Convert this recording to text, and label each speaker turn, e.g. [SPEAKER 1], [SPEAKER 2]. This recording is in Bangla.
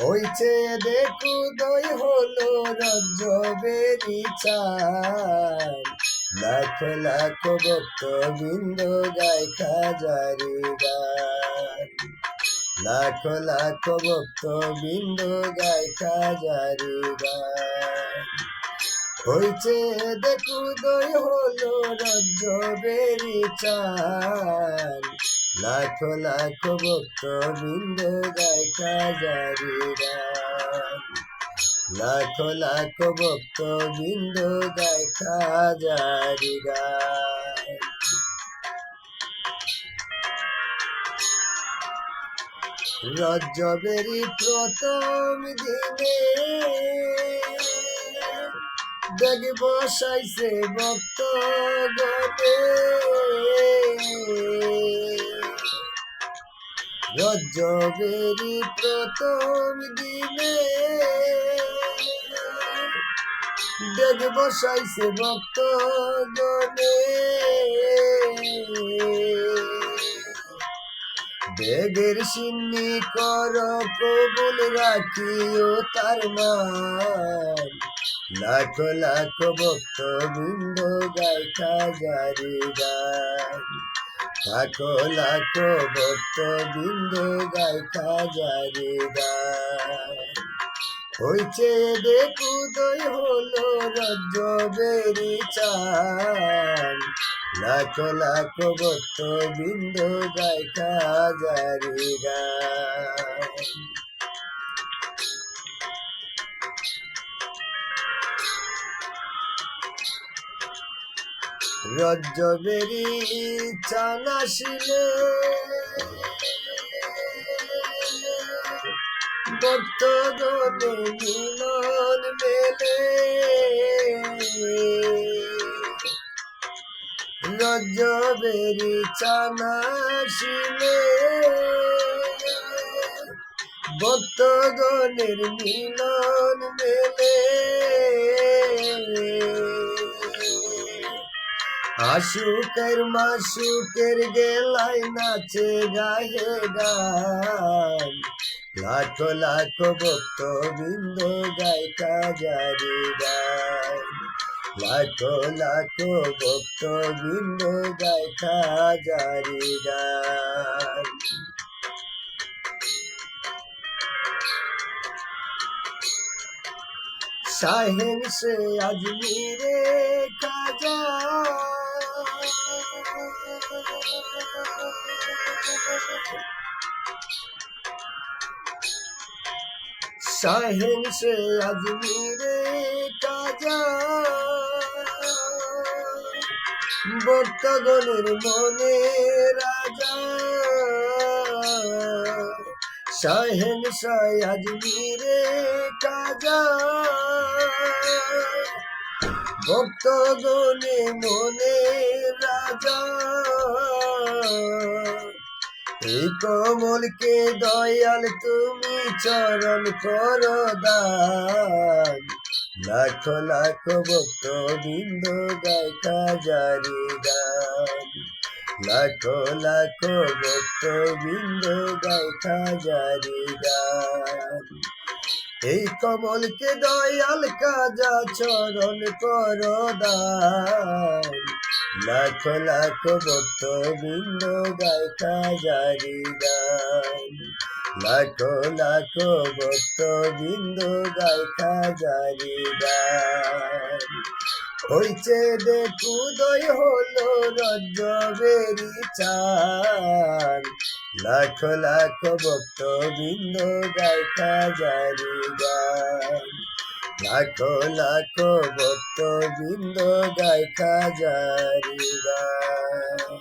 [SPEAKER 1] হইছে দেখু দই হলো রজ্জবেরি চাল, লাখ লাখ ভক্ত বৃন্দ গায় খাজারি গান, লাখ লাখ ভক্ত বৃন্দ গায় খাজারি গান। হইছে দেখু দই হলো রজ্জবেরি চাল, লাখ লাখ ভক্ত বৃন্দ গায় খাজারি গান, লাখ লাখ ভক্ত বৃন্দ গায় খাজারি গান। রজ্জবেরি প্রথম দিনে দেখ বসাইছে ভক্ত গণে, রজ্জবেরি প্রথম দিনে দেখ বসাইছে ভক্ত গণে, বেগের সিন্নি কর কবুল রাখিও তার মান, লাখ লাখ ভক্ত বৃন্দ গায় খাজারি গান, লাখ লাখ ভক্ত বৃন্দ গায় খাজারি গান। হইছে দেখু দই হলো রজ্জবেরি চাল, লাখ লাখ ভক্ত বৃন্দ গায় খাজারি গান। রজ্জবেরি চান আসিলে ভক্ত গণে মিলন মেলে, রজ্জবেরি চান আসিলে ভক্ত গণের মিলন মেলে, আশুকের মাসুকের গেলাই নাচে গাহে গান, লাখ লাখ ভক্ত বৃন্দ গায় খাজারি গান, লাখ লাখ ভক্ত বৃন্দ গায় খাজারি গান। শাহেন সে আজমিরে খাজা, শাহেন সে আজমিরে খাজা, ভক্তগণের মনে রাজা, শাহেন শাহ আজমিরে খাজা, ভক্তগণে মনে রাজা। এই কমলকে দয়াল তুমি চরণ কর দান, লাখ লাখ ভক্ত বৃন্দ গায় খাজারি গান, লাখ লাখ ভক্ত বৃন্দ গায় খাজারি গান। এই কমলকে দয়াল খাজা চরণ কর দান, লাখ লাখ ভক্ত বৃন্দ গায় খাজারি গান, লাখ লাখ ভক্ত বৃন্দ গায় খাজারি গান। হইছে দেখু দই হলো রজ্জবেরি চাল, লাখ লাখ ভক্ত বৃন্দ গায় খাজারি গান, লাখ লাখ ভক্ত বৃন্দ গায় খাজারি গান।